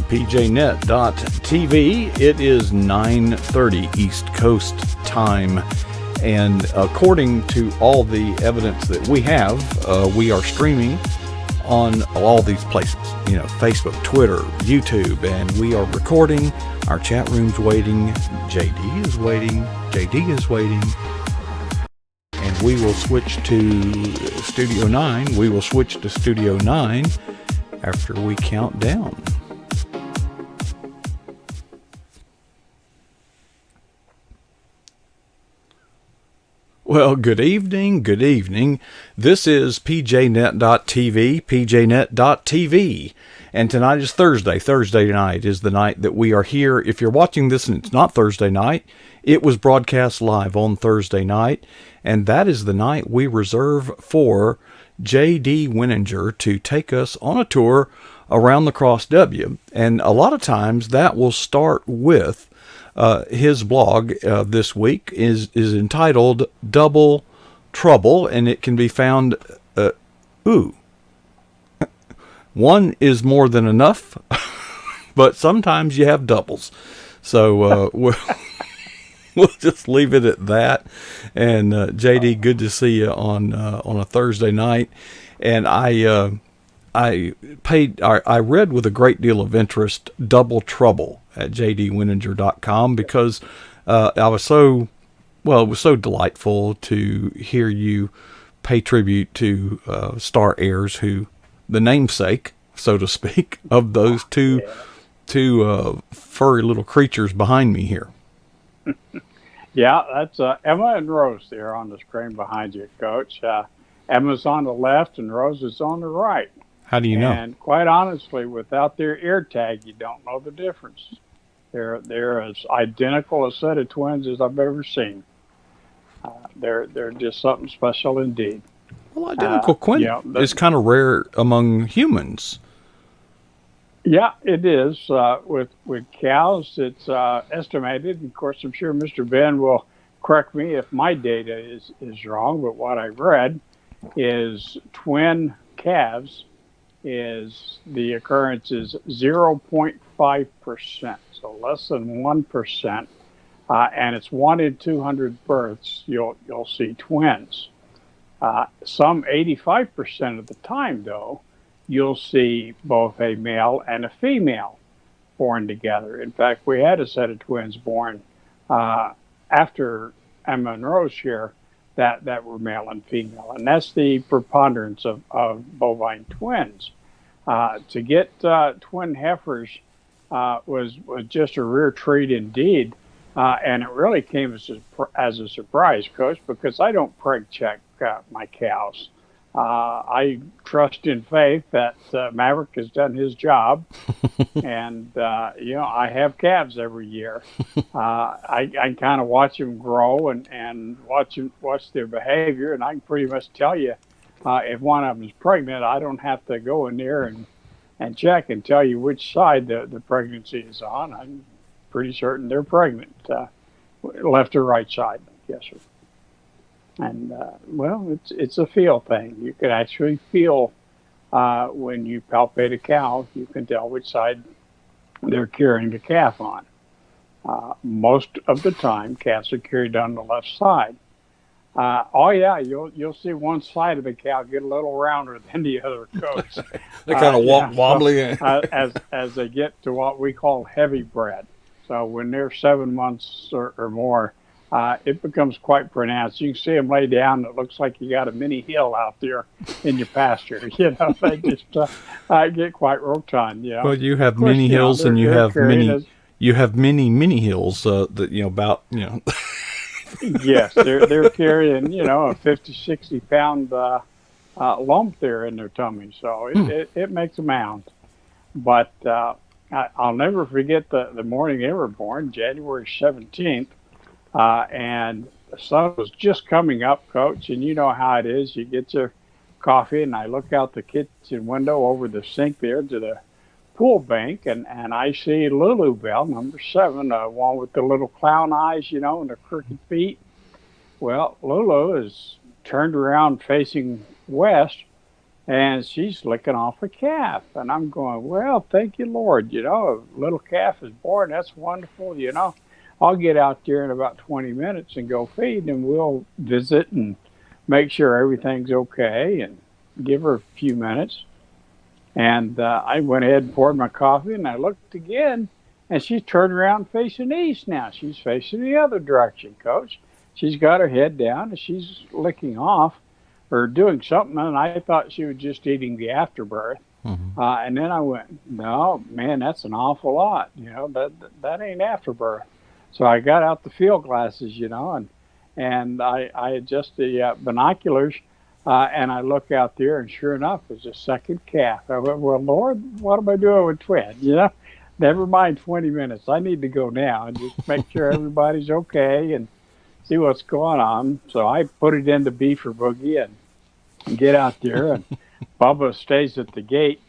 pjnet.tv. It is 9:30 East Coast time, and according to all the evidence that we have, we are streaming on all these places, Facebook, Twitter, YouTube, and we are recording. Our chat room's waiting. JD is waiting. And we will switch to Studio 9. We will switch to Studio 9 after we count down. Well, good evening. This is pjnet.tv, and tonight is Thursday. Thursday night is the night that we are here. If you're watching this and it's not Thursday night, it was broadcast live on Thursday night, and that is the night we reserve for J.D. Wininger to take us on a tour around the Cross W. And a lot of times that will start with his blog this week is entitled Double Trouble, and it can be found, one is more than enough, but sometimes you have doubles. So we'll just leave it at that. And JD, good to see you on a Thursday night. And I read with a great deal of interest Double Trouble at jdwininger.com because it was so delightful to hear you pay tribute to Star Heirs, who the namesake, so to speak, of those two furry little creatures behind me here. Yeah, that's Emma and Rose there on the screen behind you, Coach. Emma's on the left and Rose is on the right. How do you know? And quite honestly, without their ear tag, you don't know the difference. They're as identical a set of twins as I've ever seen. They're just something special indeed. Well, identical twin is kind of rare among humans. Yeah, it is. With cows, it's estimated. Of course, I'm sure Mr. Ben will correct me if my data is wrong, but what I read is twin calves the occurrence is 0.5%, so less than 1%, and it's 1 in 200 births you'll see twins. Some 85% of the time, though, you'll see both a male and a female born together. In fact, we had a set of twins born after Emma and Rose here that were male and female, and that's the preponderance of bovine twins. To get twin heifers was just a rare treat indeed, and it really came as a surprise, Coach, because I don't preg check my cows. I trust in faith that Maverick has done his job, and I have calves every year. I kind of watch them grow and watch their behavior, and I can pretty much tell you if one of them is pregnant. I don't have to go in there and check and tell you which side the pregnancy is on. I'm pretty certain they're pregnant, left or right side. Yes, sir. And, it's a feel thing. You can actually feel when you palpate a cow, you can tell which side they're carrying the calf on. Most of the time, calves are carried on the left side. You'll see one side of the cow get a little rounder than the other, Coach. They kind of wobbly. As they get to what we call heavy bred. So when they're 7 months or more, it becomes quite pronounced. You can see them lay down. It looks like you got a mini hill out there in your pasture. They just get quite rotund. Well, you have mini hills, and you have mini hills about. Yes, they're carrying a 50, 60 pound lump there in their tummy, so it makes a mound. But I'll never forget the morning they were born, January 17th. And the sun was just coming up, Coach, and you know how it is. You get your coffee, and I look out the kitchen window over the sink there to the pool bank, and I see Lulu Bell, number 7, one with the little clown eyes, and the crooked feet. Well, Lulu is turned around facing west, and she's licking off a calf. And I'm going, well, thank you, Lord. A little calf is born. That's wonderful. I'll get out there in about 20 minutes and go feed, and we'll visit and make sure everything's okay and give her a few minutes. And I went ahead and poured my coffee, and I looked again, and she's turned around facing east now. She's facing the other direction, Coach. She's got her head down, and she's licking off or doing something, and I thought she was just eating the afterbirth. Mm-hmm. And then I went, no, man, that's an awful lot. That ain't afterbirth. So I got out the field glasses, and I adjust the binoculars, and I look out there, and sure enough, there's a second calf. I went, well, Lord, what am I doing with twin? Never mind 20 minutes. I need to go now and just make sure everybody's okay and see what's going on. So I put it into Beefer Boogie and get out there, and Bubba stays at the gate,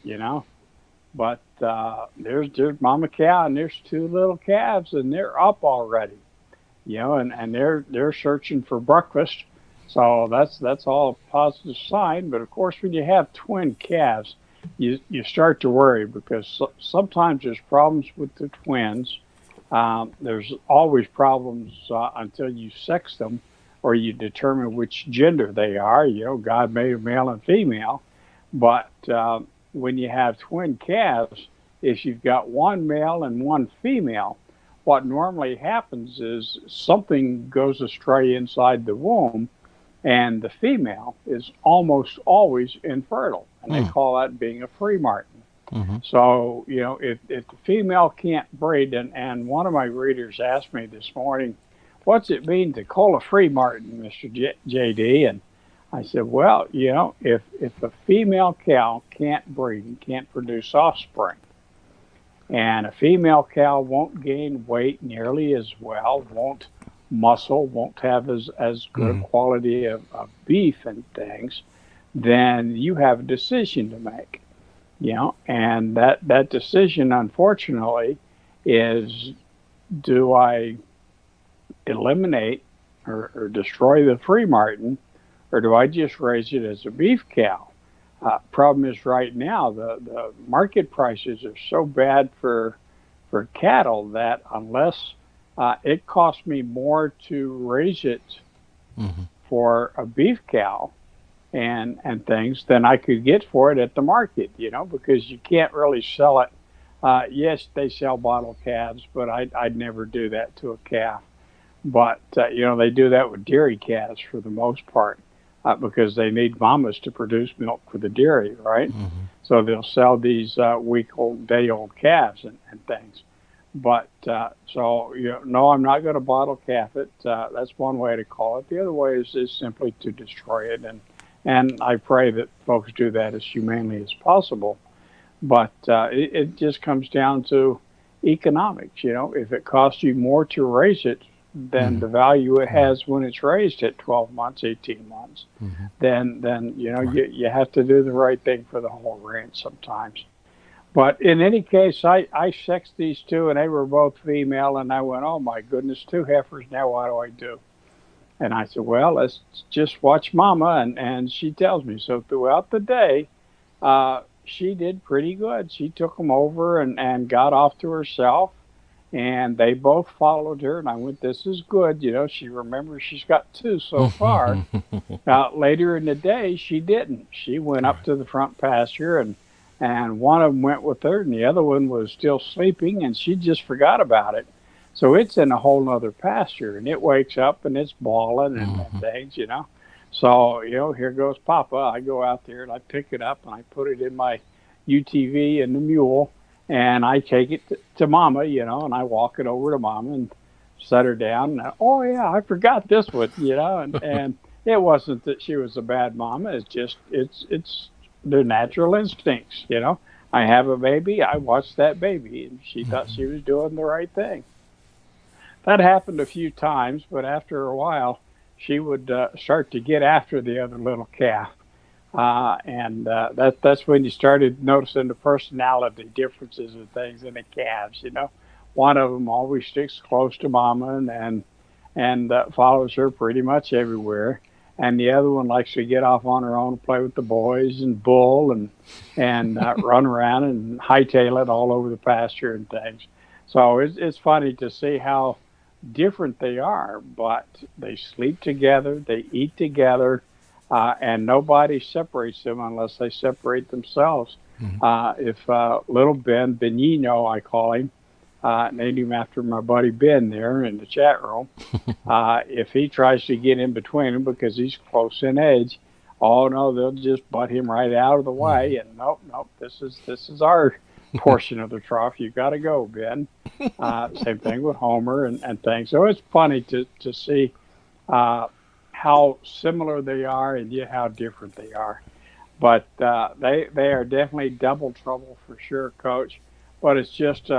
But there's Mama Cow, and there's two little calves, and they're up already, and they're searching for breakfast. So that's all a positive sign. But of course, when you have twin calves, you start to worry because sometimes there's problems with the twins. There's always problems until you sex them or you determine which gender they are. God made a male and female, but when you have twin calves, if you've got one male and one female, what normally happens is something goes astray inside the womb, and the female is almost always infertile, and they call that being a free martin. Mm-hmm. So, if the female can't breed, and one of my readers asked me this morning, what's it mean to call a free martin, Mr. JD? And I said, well, if a female cow can't breed and can't produce offspring, and a female cow won't gain weight nearly as well, won't muscle, won't have as good a quality of beef and things, then you have a decision to make. And that decision, unfortunately, is, do I eliminate or destroy the free martin, or do I just raise it as a beef cow? Problem is right now the market prices are so bad for cattle that unless it costs me more to raise it for a beef cow and things than I could get for it at the market, because you can't really sell it. Yes, they sell bottle calves, but I'd never do that to a calf. But, they do that with dairy calves for the most part. Because they need mamas to produce milk for the dairy, right? Mm-hmm. So they'll sell these week-old, day-old calves and things. But no, I'm not going to bottle calf it. That's one way to call it. The other way is simply to destroy it, and I pray that folks do that as humanely as possible. But it just comes down to economics. If it costs you more to raise it than the value it has when it's raised at 12 months, 18 months, then you have to do the right thing for the whole ranch sometimes. But in any case, I sexed these two, and they were both female, and I went, oh, my goodness, two heifers, now what do I do? And I said, well, let's just watch Mama, and she tells me. So throughout the day, she did pretty good. She took them over and got off to herself. And they both followed her, and I went, this is good. She remembers she's got two so far. Later in the day, she didn't. She went up to the front pasture, and one of them went with her, and the other one was still sleeping, and she just forgot about it. So it's in a whole other pasture, and it wakes up, and it's bawling and things, So, here goes Papa. I go out there, and I pick it up, and I put it in my UTV and the mule, and I take it to Mama, and I walk it over to Mama and set her down. And, oh, yeah, I forgot this one, and it wasn't that she was a bad mama. It's just, it's their natural instincts, I have a baby, I watch that baby, and she thought she was doing the right thing. That happened a few times, but after a while, she would start to get after the other little calf. And that's when you started noticing the personality differences and things in the calves. One of them always sticks close to Mama and follows her pretty much everywhere, and the other one likes to get off on her own, play with the boys and bull and run around and hightail it all over the pasture and things. So it's funny to see how different they are, but they sleep together, they eat together, and nobody separates them unless they separate themselves. If little Ben, Benino, I call him, named him after my buddy Ben there in the chat room. If he tries to get in between them because he's close in age, oh no, they'll just butt him right out of the way. And nope, this is our portion of the trough. You got to go, Ben. Same thing with Homer and things. So it's funny to see how similar they are and yet how different they are. But they are definitely double trouble for sure, Coach. But it's just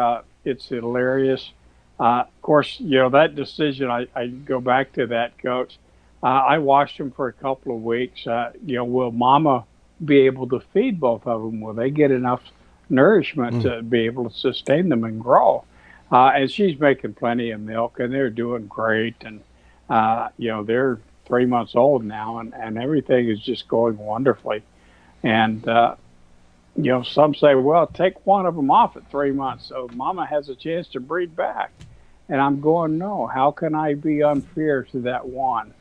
it's hilarious. Of course, that decision. I go back to that, Coach. I watched them for a couple of weeks. Will Mama be able to feed both of them? Will they get enough nourishment to be able to sustain them and grow? And she's making plenty of milk, and they're doing great. And they're 3 months old now, and everything is just going wonderfully. And some say, well, take one of them off at 3 months so Mama has a chance to breed back. And I'm going, no, how can I be unfair to that one?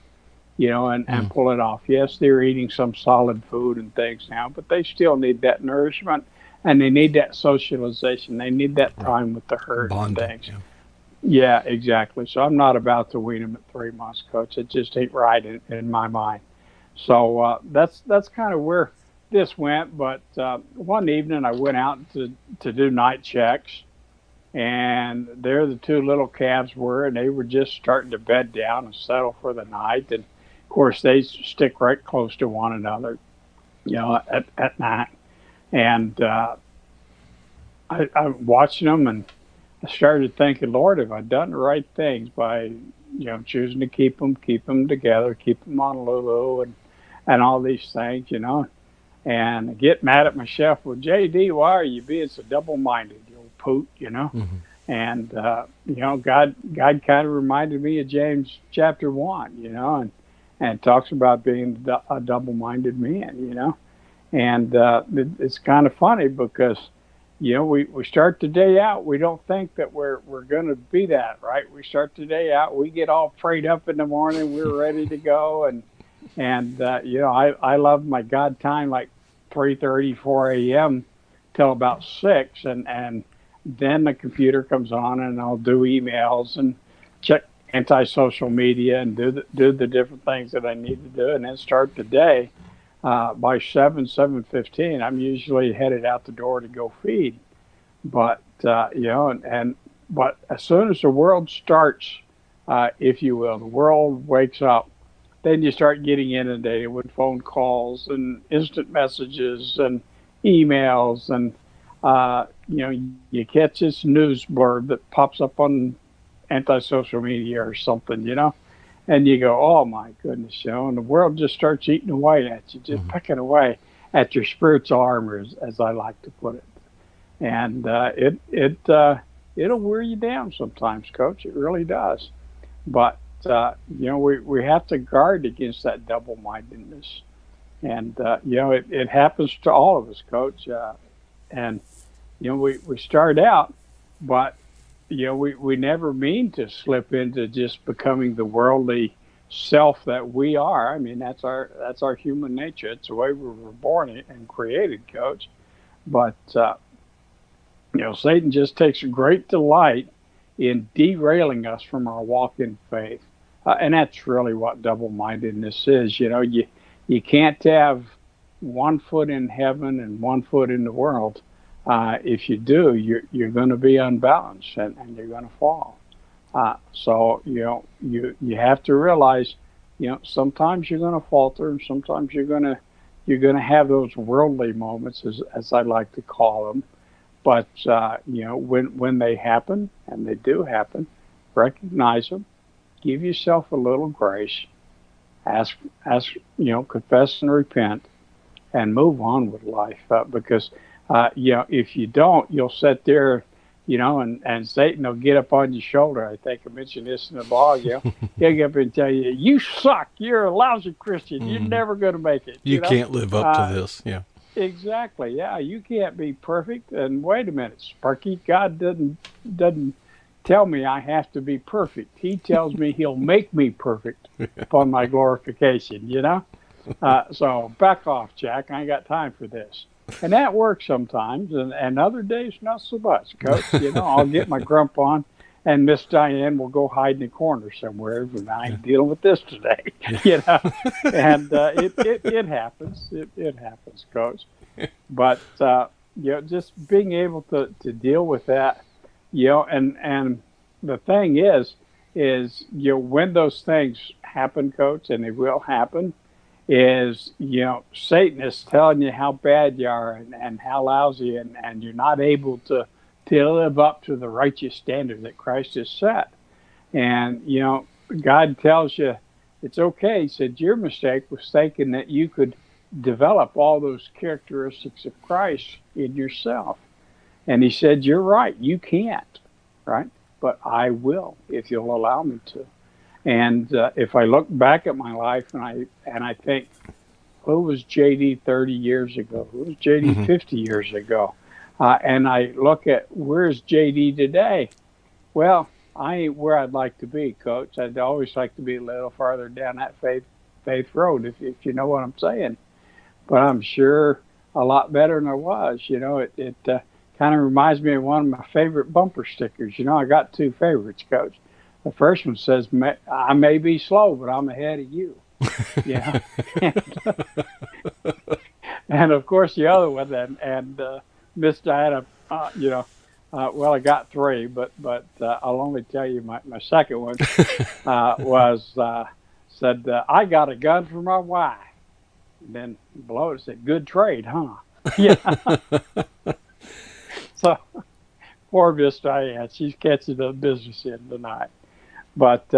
And pull it off. Yes, they're eating some solid food and things now, but they still need that nourishment, and they need that socialization. They need that time with the herd bonding, and things. Yeah, exactly. So I'm not about to wean them at 3 months, Coach. It just ain't right in my mind. So that's kind of where this went. But one evening I went out to do night checks, and there the two little calves were, and they were just starting to bed down and settle for the night. And of course, they stick right close to one another, at night. And I'm watching them, and I started thinking, Lord, have I done the right things by, choosing to keep them together, keep them on Lulu, and all these things, And I get mad at myself. Well, JD, why are you being so double-minded, you old poot, And God kind of reminded me of James chapter 1, and talks about being a double-minded man, And it's kind of funny because, we start the day out. We don't think that we're going to be that, right? We start the day out. We get all prayed up in the morning. We're ready to go, and I love my God time like 3:30, 4 a.m. till about 6, and then the computer comes on, and I'll do emails and check anti-social media and do the different things that I need to do, and then start the day. By 7:15, I'm usually headed out the door to go feed. But but as soon as the world starts, if you will, the world wakes up, then you start getting inundated with phone calls and instant messages and emails, and you catch this news blurb that pops up on anti-social media or something, and you go, oh my goodness, and the world just starts eating away at you, just pecking away at your spiritual armor, as I like to put it. And it'll wear you down sometimes, Coach. It really does. But we have to guard against that double-mindedness, and it happens to all of us, Coach. And we start out, but we never mean to slip into just becoming the worldly self that we are. I mean, that's our human nature. It's the way we were born and created, Coach. But Satan just takes great delight in derailing us from our walk in faith. And that's really what double-mindedness is. You can't have one foot in heaven and one foot in the world. If you do, you're going to be unbalanced and you're going to fall. So you have to realize, sometimes you're going to falter, and sometimes you're going to have those worldly moments, as I like to call them. But when they happen, and they do happen, recognize them. Give yourself a little grace, ask, confess and repent, and move on with life. Because if you don't, you'll sit there and Satan will get up on your shoulder. I think I mentioned this in the blog. He'll get up and tell you, "You suck. You're a lousy Christian. You're never going to make it." You can't live up to this. Yeah. Exactly. Yeah, you can't be perfect. And wait a minute, Sparky. God doesn't tell me I have to be perfect. He tells me He'll make me perfect upon my glorification. So back off, Jack. I ain't got time for this. And that works sometimes, and other days not so much, Coach. I'll get my grump on, and Miss Diane will go hide in the corner somewhere. And I ain't dealing with this today, And it happens. It happens, Coach. But just being able to deal with that, and the thing is when those things happen, Coach, and they will happen. Satan is telling you how bad you are and how lousy and you're not able to live up to the righteous standard that Christ has set. And, God tells you it's okay. He said your mistake was thinking that you could develop all those characteristics of Christ in yourself. And He said, you're right. You can't, right? But I will if you'll allow me to. And if I look back at my life and I think, who was JD 30 years ago? Who was JD 50 years ago? And I look at where's JD today? Well, I ain't where I'd like to be, Coach. I'd always like to be a little farther down that faith road, if you know what I'm saying. But I'm sure a lot better than I was. It kind of reminds me of one of my favorite bumper stickers. I got two favorites, Coach. The first one says, I may be slow, but I'm ahead of you. Yeah. And of course, the other one, and Miss Diana, well, I got three, but I'll only tell you my second one said, I got a gun for my wife. And then below it said, good trade, huh? Yeah. So, poor Miss Diane, she's catching the business in tonight. But,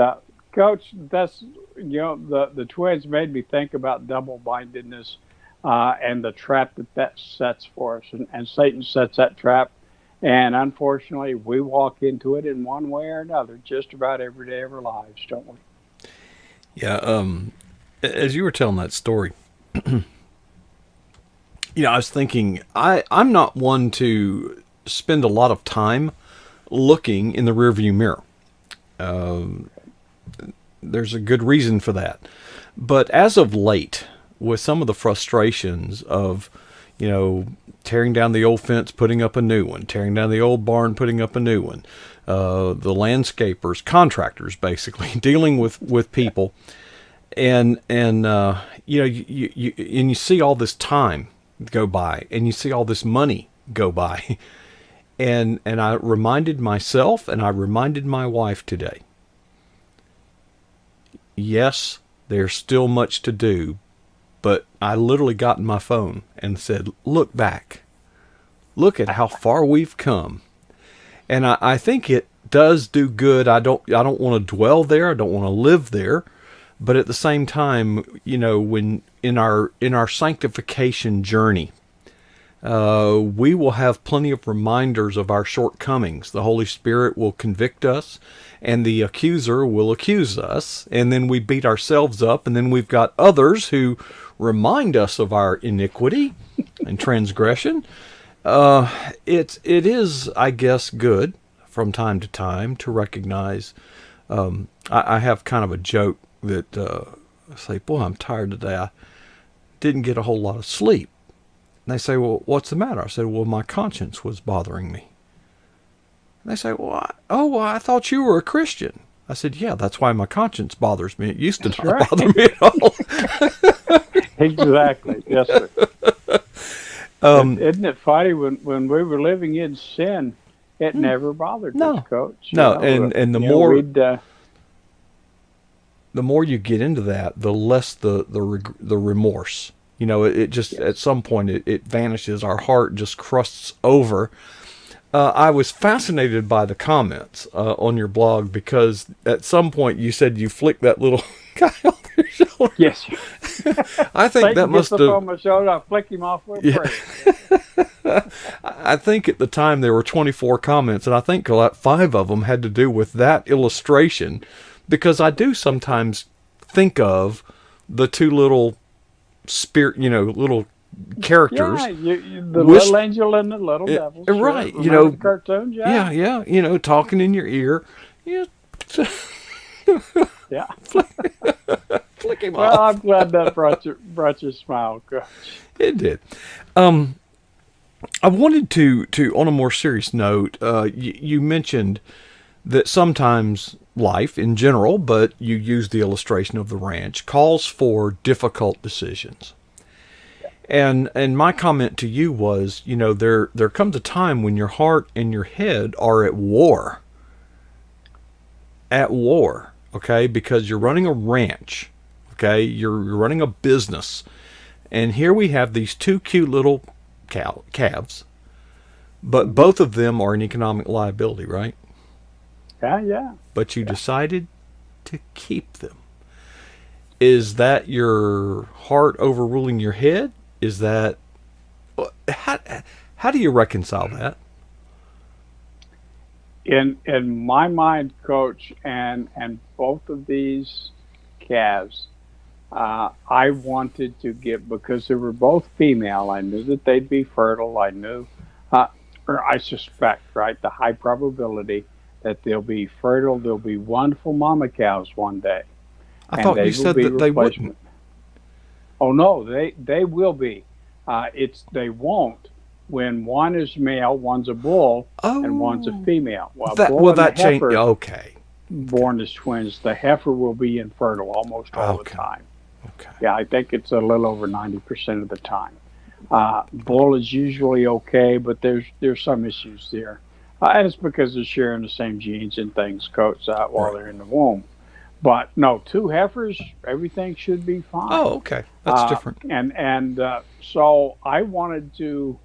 Coach, that's, the twins made me think about double-mindedness and the trap that sets for us. And Satan sets that trap. And unfortunately, we walk into it in one way or another just about every day of our lives, don't we? Yeah. As you were telling that story, I was thinking, I'm not one to spend a lot of time looking in the rearview mirror. There's a good reason for that. But as of late, with some of the frustrations of, tearing down the old fence, putting up a new one, tearing down the old barn, putting up a new one, the landscapers, contractors, basically, dealing with people. And you see all this time go by, and you see all this money go by. And I reminded myself, and I reminded my wife today, yes, there's still much to do, but I literally got in my phone and said, look back. Look at how far we've come. And I think it does do good. I don't want to dwell there. I don't want to live there. But at the same time, when in our sanctification journey, we will have plenty of reminders of our shortcomings. The Holy Spirit will convict us, and the accuser will accuse us, and then we beat ourselves up, and then we've got others who remind us of our iniquity and transgression. It is, I guess, good from time to time to recognize. I have kind of a joke that I say, boy, I'm tired today. I didn't get a whole lot of sleep. And they say, well, what's the matter? I said, well, my conscience was bothering me. And they say, well, I thought you were a Christian. I said, yeah, that's why my conscience bothers me. It used to not bother me at all. Exactly. Yes, sir. Isn't it funny when we were living in sin, it never bothered us, Coach. No, and the more the more you get into that, the less the remorse. It just at some point it vanishes. Our heart just crusts over. I was fascinated by the comments on your blog because at some point you said you flicked that little guy off your shoulder. Yes. I think that Satan must gets up have. on my shoulder, I flick him off with a Yeah. prayer. I think at the time there were 24 comments, and I think like 5 of them had to do with that illustration, because I do sometimes think of the two little little characters. Yeah, the Wish, little angel and the little devil. Sure. right, Remember the cartoons? yeah, Yeah. yeah, talking in your ear. Yeah, Yeah. flick him Well, off. I'm glad that brought your smile, Coach. It did. I wanted to on a more serious note, you mentioned that sometimes life in general, but you use the illustration of the ranch, calls for difficult decisions. And my comment to you was, there comes a time when your heart and your head are at war. At war, okay? Because you're running a ranch, okay? You're running a business. And here we have these two cute little calves, but both of them are an economic liability, right? Yeah, yeah. But you decided to keep them. Is that your heart overruling your head? Is that how do you reconcile that? In my mind, Coach, and both of these calves, I wanted to get, because they were both female. I knew that they'd be fertile. I knew, or I suspect, right, the high probability that they'll be fertile. They'll be wonderful mama cows one day, I and thought they you will said be that they wouldn't. replacement. Oh no, they will be. They won't when one is male, one's a bull, and one's a Oh, female. Well, that bull and the that changed. heifer Okay, born as twins. The heifer will be infertile almost all the okay, time. okay. Yeah, I think it's a little over 90% of the time. Bull is usually okay, but there's some issues there, and it's because they're sharing the same genes and things, Coach, while Right. they're in the womb. But no, two heifers, everything should be fine. Oh, okay. That's different. So I wanted to,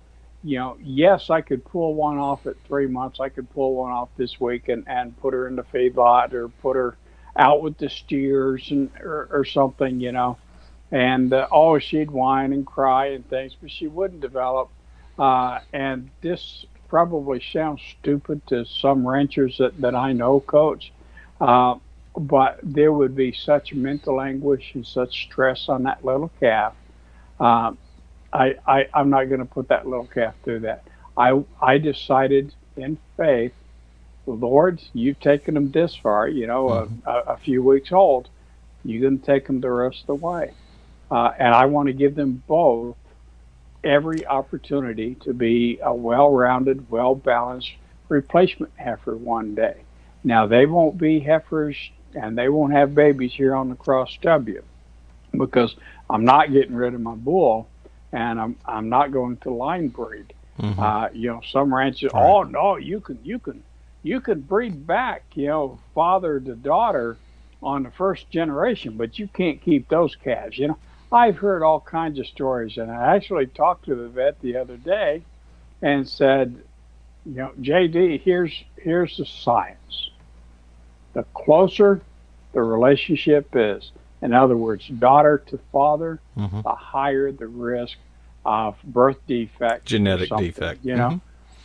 yes, I could pull one off at 3 months. I could pull one off this week and put her in the feedlot or put her out with the steers or something, And oh, she'd whine and cry and things, but she wouldn't develop. And this probably sounds stupid to some ranchers that I know, Coach. Uh, but there would be such mental anguish and such stress on that little calf. Uh, I'm not going to put that little calf through that. I decided in faith, Lord, you've taken them this far, Hmm. a few weeks old. You're going to take them the rest of the way. And I want to give them both every opportunity to be a well-rounded, well-balanced replacement heifer one day. Now, they won't be heifers and they won't have babies here on the Cross W, because I'm not getting rid of my bull, and I'm not going to line breed. Hmm. Some ranches, Right. oh no, you can breed back, father to daughter on the first generation, but you can't keep those calves. I've heard all kinds of stories, and I actually talked to the vet the other day and said, JD, here's the science. The closer the relationship is, in other words, daughter to father, Hmm. the higher the risk of birth defect or Genetic something. defect. Hmm.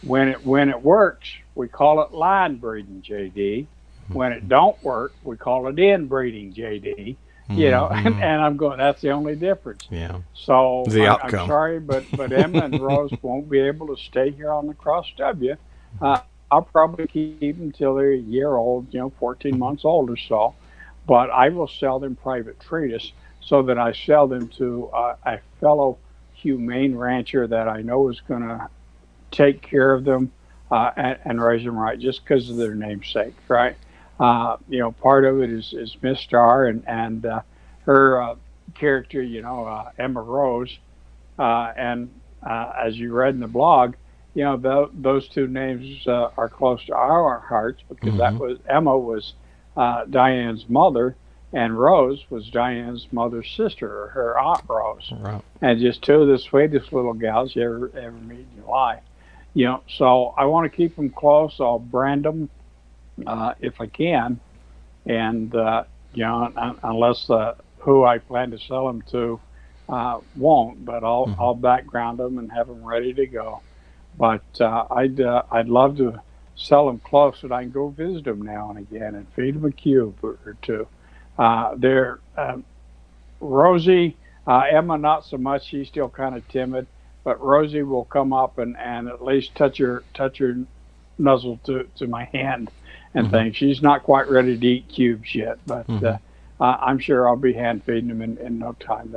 When it works, we call it line breeding, JD. When it don't work, we call it inbreeding, JD. And, Hmm. and I'm going, that's the only difference. Yeah. So The I'm outcome. sorry, but Emma and Rose won't be able to stay here on the Cross W. I'll probably keep them until they're a year old, 14 months old or so. But I will sell them private treatise so that I sell them to a fellow humane rancher that I know is going to take care of them and raise them right, just because of their namesake, right? Part of it is Miss Star and her character, Emma Rose, and as you read in the blog, those two names are close to our hearts, because Hmm. Emma was Diane's mother, and Rose was Diane's mother's sister, or her aunt Rose, Right. and just two of the sweetest little gals you ever meet in your life. So I want to keep them close. I'll brand them if I can, and unless who I plan to sell them to won't, but Hmm. I'll background them and have them ready to go. But I'd love to sell them close so that I can go visit them now and again and feed them a cube or two. They're Rosie, Emma not so much. She's still kind of timid, but Rosie will come up and at least touch her nuzzle to my hand and Hmm. things. She's not quite ready to eat cubes yet, but Hmm. I'm sure I'll be hand feeding them in no time.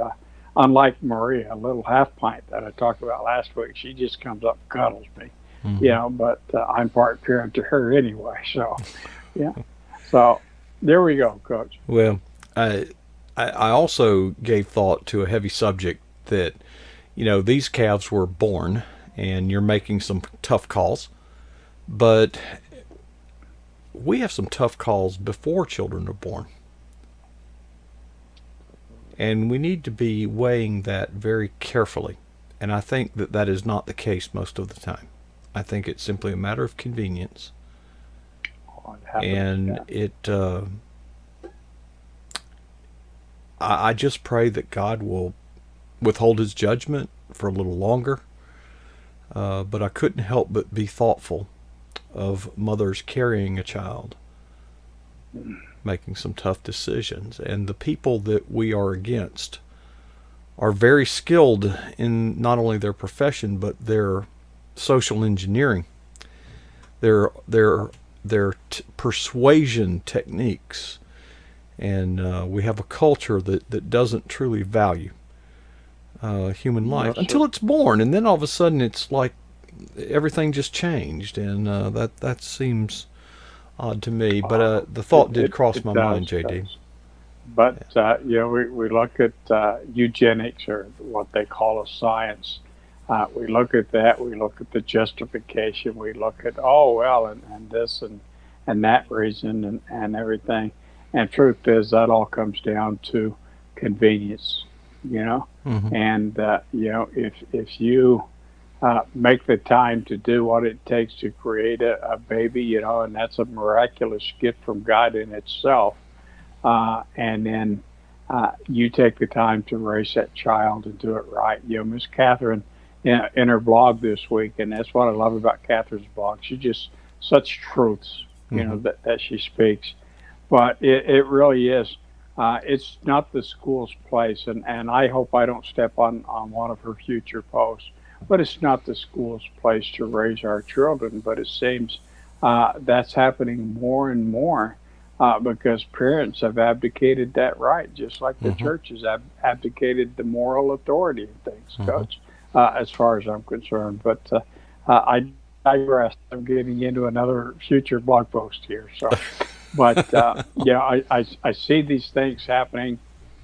Unlike Maria, a little half pint that I talked about last week, she just comes up and cuddles me, Hmm. but I'm part parent to her anyway. So, yeah. So there we go, Coach. Well, I I also gave thought to a heavy subject that these calves were born, and you're making some tough calls, but we have some tough calls before children are born. And we need to be weighing that very carefully. And I think that that is not the case most of the time. I think it's simply a matter of convenience. Oh, it happens. And Yeah. I just pray that God will withhold his judgment for a little longer. But I couldn't help but be thoughtful of mothers carrying a child, making some tough decisions. And the people that we are against are very skilled in not only their profession but their social engineering, their persuasion techniques, and we have a culture that doesn't truly value human No, life sir. until it's born, and then all of a sudden it's like everything just changed, and that seems odd to me. But the thought did cross It my mind, does, JD. Coach. But we look at eugenics, or what they call a science. We look at that. We look at the justification. We look at, oh well, and this and that reason and everything. And truth is, that all comes down to convenience. You know, Hmm. and if you make the time to do what it takes to create a baby, and that's a miraculous gift from God in itself, and then you take the time to raise that child and do it right. Miss Catherine, in her blog this week, and that's what I love about Catherine's blog. She just such truths, Hmm. that she speaks. But it really is. It's not the school's place, and I hope I don't step on one of her future posts. But it's not the school's place to raise our children. But it seems that's happening more and more because parents have abdicated that right, just like the Hmm. church has abdicated the moral authority and things, Hmm. Coach, as far as I'm concerned. But I digress. I'm getting into another future blog post here. So, but yeah, I see these things happening,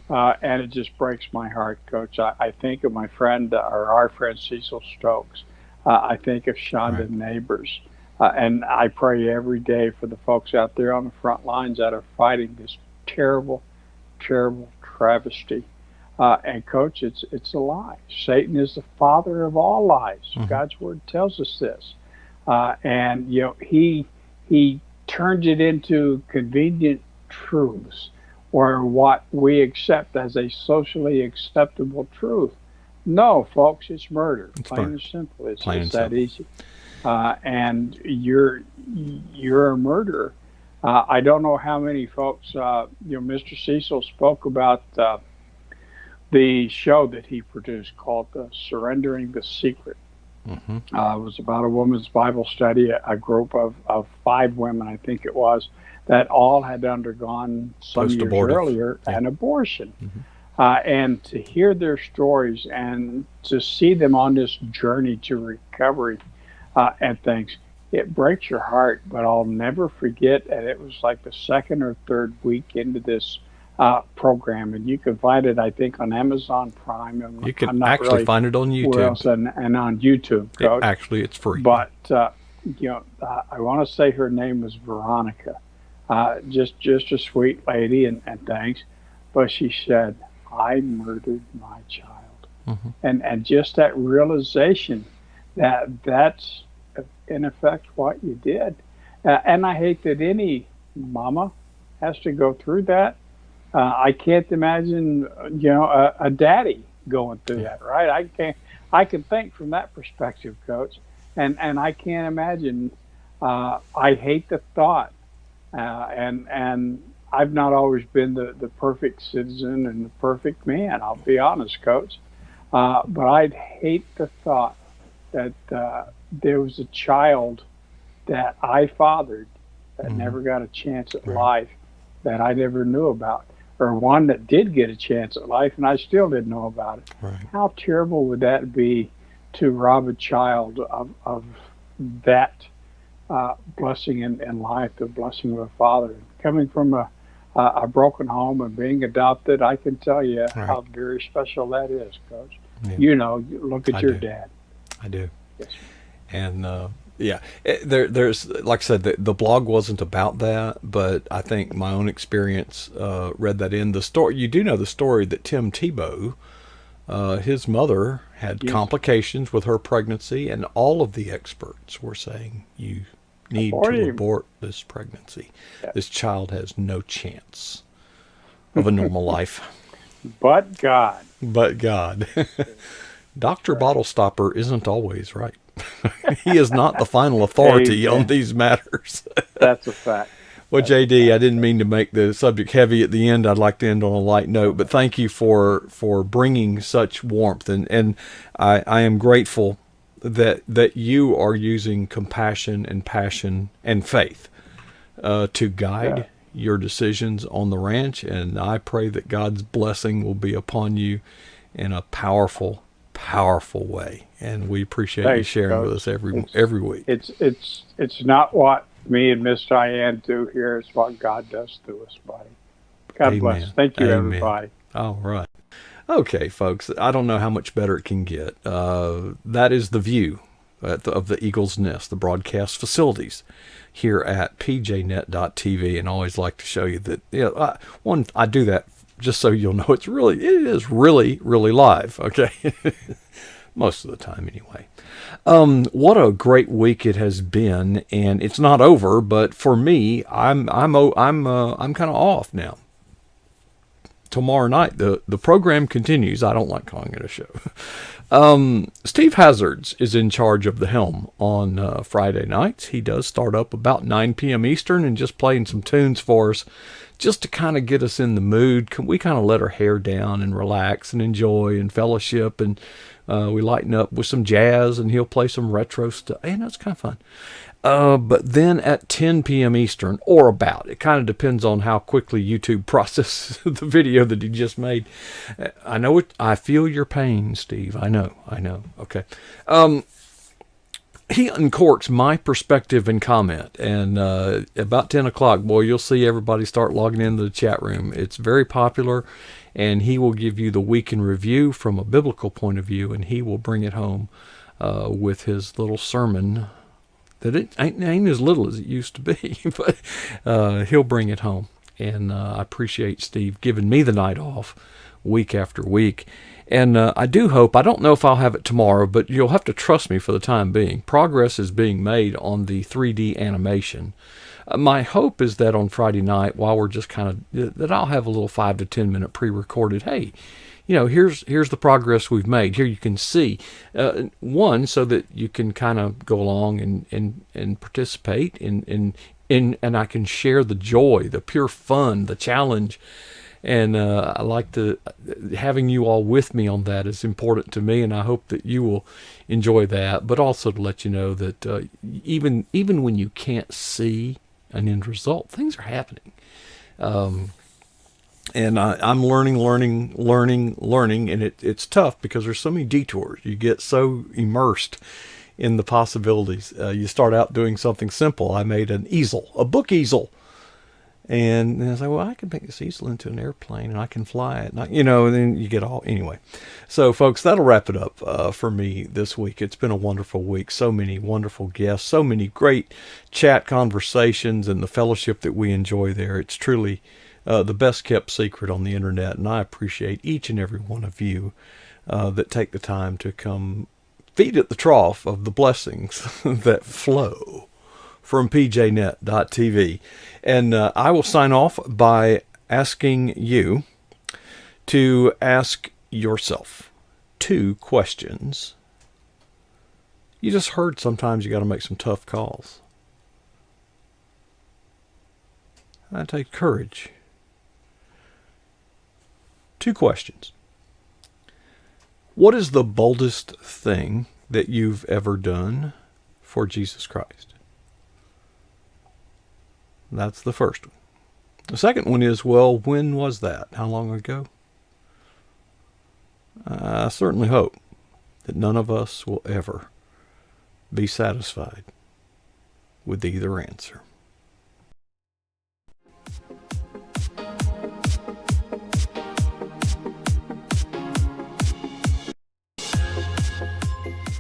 and it just breaks my heart, Coach. I think of my friend, or our friend Cecil Stokes. I think of Right. Shonda Neighbors. And I pray every day for the folks out there on the front lines that are fighting this terrible, terrible travesty. And coach, it's a lie. Satan is the father of all lies. Hmm. God's word tells us this, and he turns it into convenient truths, or what we accept as a socially acceptable truth. No, folks, it's murder, It's plain murder, and simple. It's plain it's and that simple. easy. And you're a murderer. I don't know how many folks. Mr. Cecil spoke about the show that he produced called "Surrendering the Secret." Hmm. It was about a woman's Bible study, a group of five women, I think it was, that all had undergone some Post years abortive. earlier Yeah. an abortion. Hmm. And to hear their stories and to see them on this journey to recovery and things, it breaks your heart. But I'll never forget, and it was like the second or third week into this program, and you can find it, I think, on Amazon Prime. You can I'm not actually really find it on where YouTube. else, and on YouTube, Coach. It's free. But I want to say her name was Veronica. Just a sweet lady and things, but she said, "I murdered my child," Hmm. and just that realization that that's in effect what you did. And I hate that any mama has to go through that, I can't imagine, a daddy going through that, right? I can't. I can think from that perspective, Coach, and I can't imagine. I hate the thought, and I've not always been the perfect citizen and the perfect man. I'll be honest, Coach, but I'd hate the thought that there was a child that I fathered that never got a chance at life that I never knew about, or one that did get a chance at life and I still didn't know about it. Right. How terrible would that be to rob a child of that blessing in life, the blessing of a father? Coming from a broken home and being adopted, I can tell you how very special that is, Coach. Yeah. You look at your dad. I do. Yes. And there's, like I said, the blog wasn't about that, but I think my own experience read that in the story. You do know the story that Tim Tebow, his mother had complications with her pregnancy, and all of the experts were saying, you need to abort this pregnancy. Yeah. This child has no chance of a normal life. But God. Dr. Bottle Stopper isn't always right. He is not the final authority on these matters. That's a fact. Well, JD, I didn't mean to make the subject heavy at the end. I'd like to end on a light note, but thank you for bringing such warmth. And I am grateful that you are using compassion and passion and faith to guide your decisions on the ranch. And I pray that God's blessing will be upon you in a powerful way, and we appreciate you sharing with us every week. It's not what me and Miss Diane do here; it's what God does through us, buddy. God bless. Thank you, everybody. All right, okay, folks. I don't know how much better it can get. That is the view of the Eagle's Nest, the broadcast facilities here at pjnet.tv, and I always like to show you that. I do that just so you'll know it is really live, okay? Most of the time anyway. What a great week it has been, and it's not over, but for me, I'm kind of off now. Tomorrow night, the program continues. I don't like calling it a show. Steve Hazards is in charge of the helm on Friday nights. He does start up about 9 p.m. Eastern and just playing some tunes for us, just to kind of get us in the mood. We kind of let our hair down and relax and enjoy and fellowship, and we lighten up with some jazz, and he'll play some retro stuff. And it's kind of fun. But then at 10 p.m. Eastern, or about, it kind of depends on how quickly YouTube processes the video that he just made. I know it. I feel your pain, Steve. I know. Okay. He uncorks my perspective and comment, and about 10 o'clock, boy, you'll see everybody start logging into the chat room. It's very popular, and he will give you the week in review from a biblical point of view, and he will bring it home with his little sermon that it ain't as little as it used to be, but he'll bring it home. And I appreciate Steve giving me the night off week after week. And I do hope, I don't know if I'll have it tomorrow, but you'll have to trust me for the time being. Progress is being made on the 3D animation. My hope is that on Friday night, while we're just that I'll have a little 5 to 10 minute pre-recorded, hey, here's the progress we've made. Here you can see, one, so that you can kind of go along and participate, and I can share the joy, the pure fun, the challenge. And I like having you all with me on that is important to me, and I hope that you will enjoy that. But also to let you know that even when you can't see an end result, things are happening. And I'm learning, and it's tough because there's so many detours. You get so immersed in the possibilities. You start out doing something simple. I made an easel, a book easel. And I was like, well, I can make this easel into an airplane and I can fly it. And then you get all, anyway. So, folks, that'll wrap it up for me this week. It's been a wonderful week. So many wonderful guests, so many great chat conversations, and the fellowship that we enjoy there. It's truly the best kept secret on the internet. And I appreciate each and every one of you that take the time to come feed at the trough of the blessings that flow from pjnet.tv. And I will sign off by asking you to ask yourself 2 questions. You just heard sometimes you got to make some tough calls. That takes courage. 2 questions. What is the boldest thing that you've ever done for Jesus Christ? That's the first one. The second one is, well, when was that? How long ago? I certainly hope that none of us will ever be satisfied with either answer.